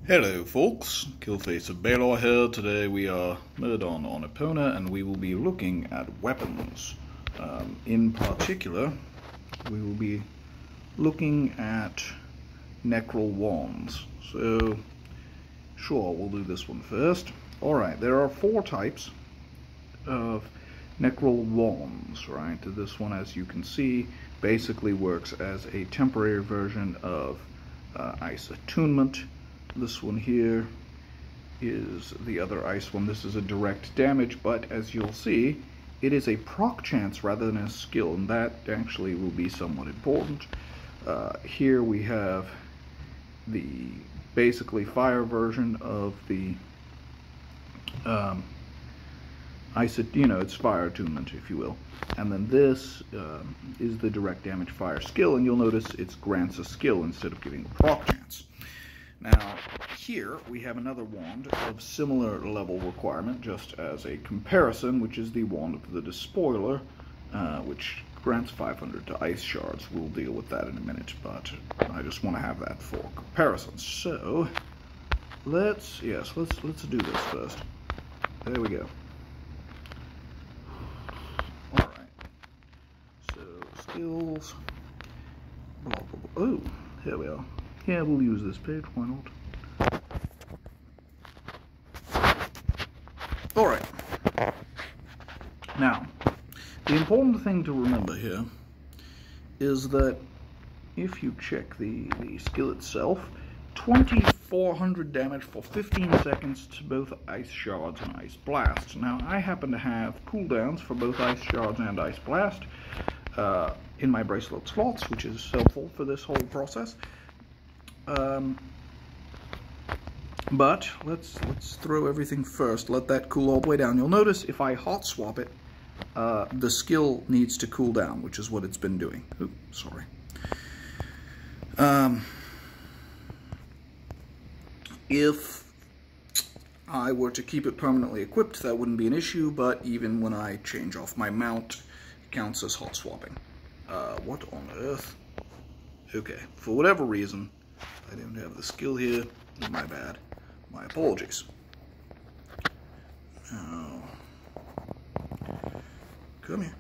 Hello folks, Killface of Baylor here. Today we are mid on Epona and we will be looking at weapons. In particular, we will be looking at Necro wands. So, sure, we'll do this one first. Alright, there are 4 types of Necro wands, right? This one, as you can see, basically works as a temporary version of ice attunement. This one here is the other ice one. This is a direct damage, but as you'll see, it is a proc chance rather than a skill, and that actually will be somewhat important. Here we have the basically fire version of the ice, it's fire attunement, if you will. And then this is the direct damage fire skill, and you'll notice it grants a skill instead of giving a proc chance. Now, here we have another wand of similar level requirement, just as a comparison, which is the wand of the Despoiler, which grants 500 to ice shards. We'll deal with that in a minute, but I just want to have that for comparison. So, let's do this first. There we go. Alright. So, skills. Blah, blah, blah. Oh, here we are. Yeah, we'll use this page, why not? Alright. Now, the important thing to remember here is that if you check the skill itself, 2400 damage for 15 seconds to both ice shards and ice blast. Now, I happen to have cooldowns for both ice shards and ice blast in my bracelet slots, which is helpful for this whole process. But let's throw everything first. Let that cool all the way down. You'll notice if I hot swap it, the skill needs to cool down, which is what it's been doing. Oops, sorry. If I were to keep it permanently equipped, that wouldn't be an issue, but even when I change off my mount, it counts as hot swapping. What on earth? Okay, for whatever reason, I didn't have the skill here. My bad. My apologies. Oh. Come here.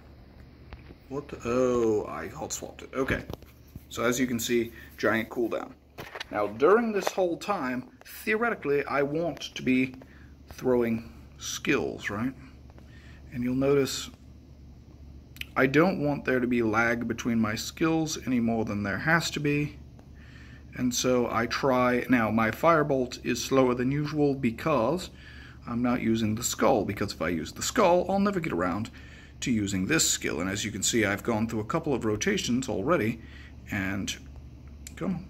What the? Oh, I hot swapped it. Okay. So as you can see, giant cooldown. Now, during this whole time, theoretically, I want to be throwing skills, right? And you'll notice I don't want there to be lag between my skills any more than there has to be. And so I try. Now, my firebolt is slower than usual because I'm not using the skull, because if I use the skull, I'll never get around to using this skill. And as you can see, I've gone through a couple of rotations already, and come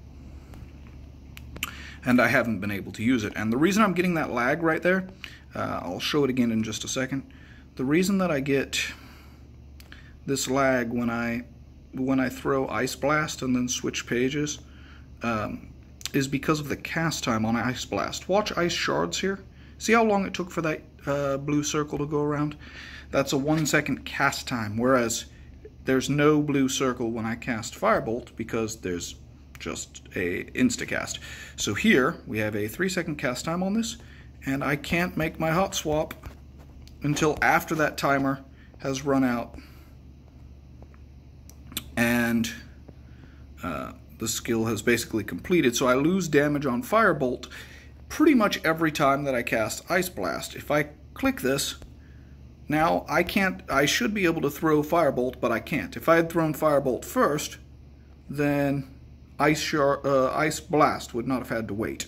on. And I haven't been able to use it. And the reason I'm getting that lag right there, I'll show it again in just a second. The reason that I get this lag when I throw Ice Blast and then switch pages is because of the cast time on Ice Blast. Watch Ice Shards here. See how long it took for that blue circle to go around? That's a 1 second cast time, whereas there's no blue circle when I cast Firebolt because there's just a instacast. So here we have a 3 second cast time on this, and I can't make my hot swap until after that timer has run out and the skill has basically completed. So I lose damage on Firebolt pretty much every time that I cast Ice Blast. If I click this, now I should be able to throw Firebolt, but I can't. If I had thrown Firebolt first, then Ice Blast would not have had to wait.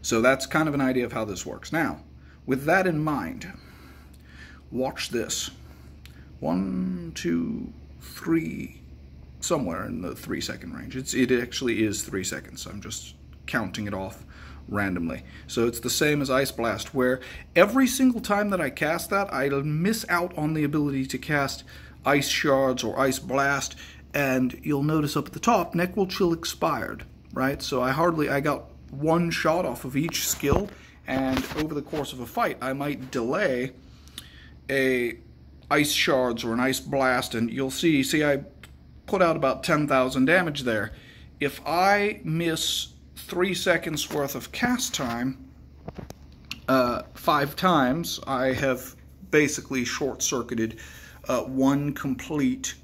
So that's kind of an idea of how this works. Now, with that in mind, watch this. 1, 2, 3, somewhere in the 3 second range. It actually is 3 seconds. I'm just counting it off randomly. So it's the same as Ice Blast, where every single time that I cast that, I miss out on the ability to cast Ice Shards or Ice Blast, and you'll notice up at the top, Necro Chill expired, right? So I got 1 shot off of each skill, and over the course of a fight, I might delay a Ice Shards or an Ice Blast, and you'll see I put out about 10,000 damage there. If I miss 3 seconds worth of cast time 5 times, I have basically short-circuited one complete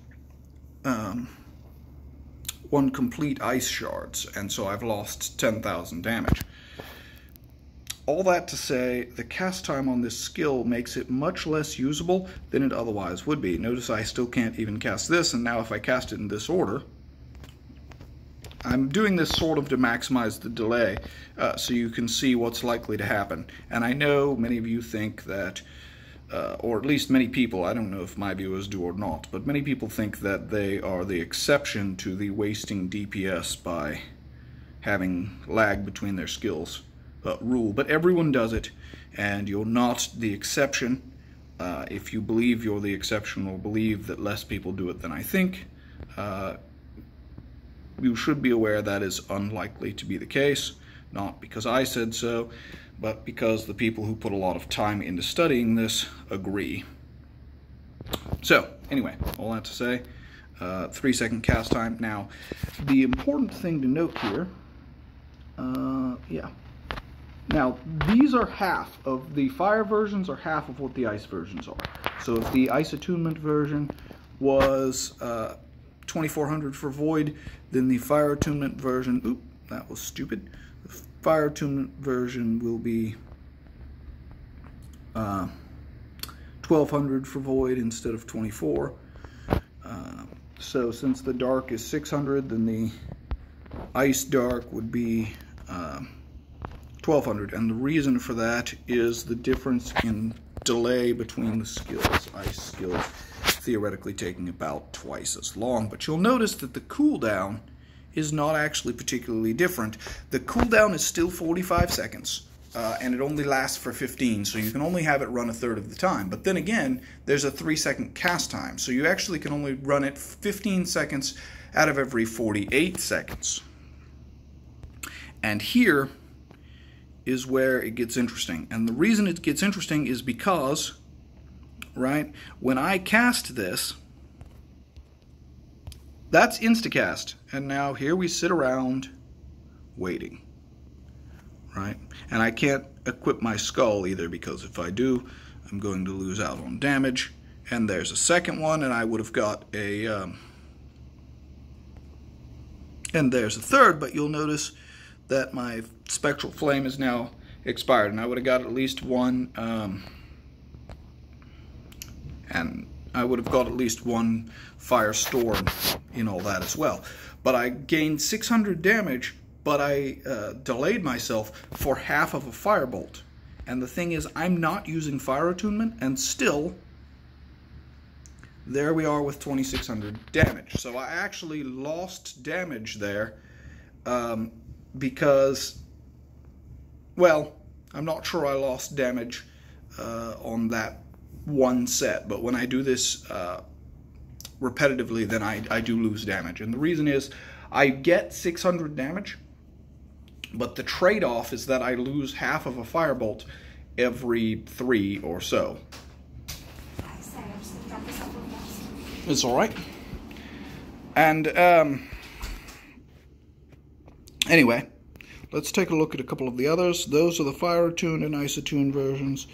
ice shards, and so I've lost 10,000 damage. All that to say, the cast time on this skill makes it much less usable than it otherwise would be. Notice I still can't even cast this, and now if I cast it in this order, I'm doing this sort of to maximize the delay so you can see what's likely to happen. And I know many of you think that, or at least many people, I don't know if my viewers do or not, but many people think that they are the exception to the wasting DPS by having lag between their skills rule. But everyone does it, and you're not the exception. If you believe you're the exception or believe that less people do it than I think, you should be aware that is unlikely to be the case, not because I said so, but because the people who put a lot of time into studying this agree. So, anyway, all that to say, 3 second cast time. Now, the important thing to note here, now, these are half of the fire versions, are half of what the ice versions are. So if the ice attunement version was 2400 for void, then the fire attunement version, oop, that was stupid. The fire attunement version will be 1200 for void instead of 24. So since the dark is 600, then the ice dark would be 1200, and the reason for that is the difference in delay between the skills. Ice skills theoretically taking about twice as long, but you'll notice that the cooldown is not actually particularly different. The cooldown is still 45 seconds, and it only lasts for 15, so you can only have it run a third of the time. But then again, there's a 3 second cast time, so you actually can only run it 15 seconds out of every 48 seconds. And here is where it gets interesting. And the reason it gets interesting is because, right, when I cast this, that's instacast. And now here we sit around waiting, right? And I can't equip my skull either, because if I do, I'm going to lose out on damage. And there's a second one, and I would have got a... and there's a third, but you'll notice that my spectral flame is now expired, and I would have got at least one, and I would have got at least one fire storm in all that as well. But I gained 600 damage, but I delayed myself for half of a firebolt. And the thing is, I'm not using fire attunement, and still, there we are with 2600 damage. So I actually lost damage there, because, well, I'm not sure I lost damage on that one set, but when I do this repetitively, then I do lose damage. And the reason is, I get 600 damage, but the trade-off is that I lose half of a firebolt every 3 or so. It's alright. And, anyway, let's take a look at a couple of the others. Those are the fire-attuned and ice-attuned versions.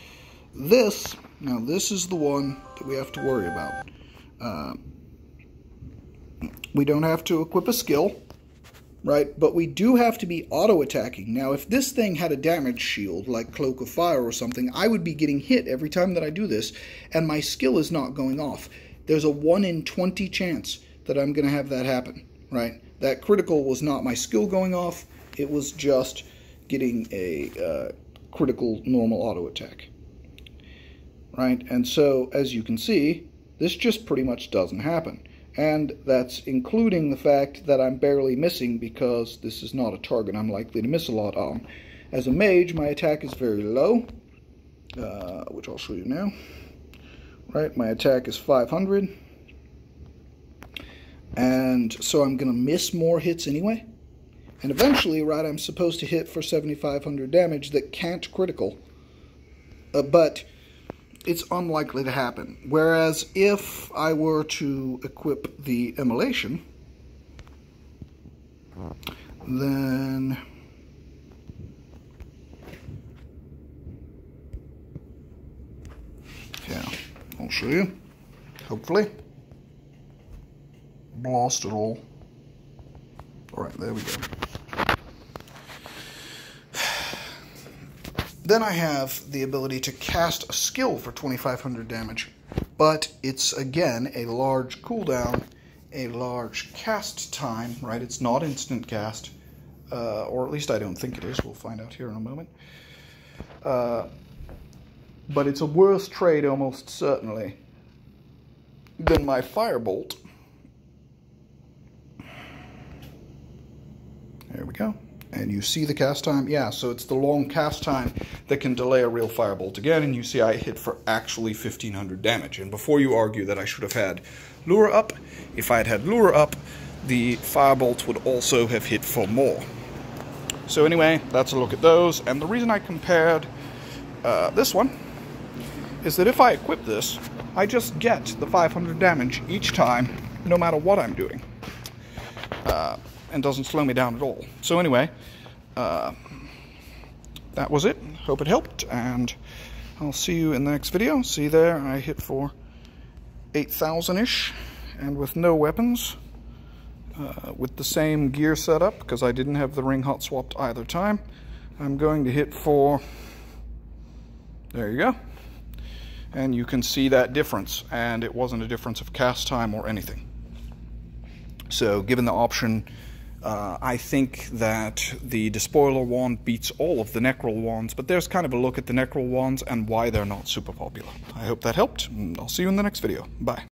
This is the one that we have to worry about. We don't have to equip a skill, right? But we do have to be auto-attacking. Now, if this thing had a damage shield, like Cloak of Fire or something, I would be getting hit every time that I do this, and my skill is not going off. There's a 1 in 20 chance that I'm going to have that happen, right? That critical was not my skill going off, it was just getting a critical normal auto attack, right? And so, as you can see, this just pretty much doesn't happen. And that's including the fact that I'm barely missing, because this is not a target I'm likely to miss a lot on. As a mage, my attack is very low, which I'll show you now. Right, my attack is 500. And so I'm going to miss more hits anyway. And eventually, right, I'm supposed to hit for 7,500 damage that can't critical. But it's unlikely to happen. Whereas if I were to equip the immolation, then show you. Hopefully. Blast it all. Alright, there we go. Then I have the ability to cast a skill for 2500 damage, but it's again a large cooldown, a large cast time, right? It's not instant cast, or at least I don't think it is. We'll find out here in a moment. But it's a worse trade almost certainly than my Firebolt. There we go. And you see the cast time? Yeah, so it's the long cast time that can delay a real Firebolt again, and you see I hit for actually 1500 damage. And before you argue that I should have had Lure up, if I had had Lure up, the Firebolt would also have hit for more. So anyway, that's a look at those, and the reason I compared this one is that if I equip this, I just get the 500 damage each time, no matter what I'm doing. And doesn't slow me down at all. So anyway, that was it. Hope it helped, and I'll see you in the next video. See there, I hit for 8,000-ish, and with no weapons, with the same gear setup, because I didn't have the ring hot swapped either time. I'm going to hit for, there you go. And you can see that difference, and it wasn't a difference of cast time or anything. So given the option, I think that the Despoiler wand beats all of the Necro wands, but there's kind of a look at the Necro wands and why they're not super popular. I hope that helped, and I'll see you in the next video. Bye.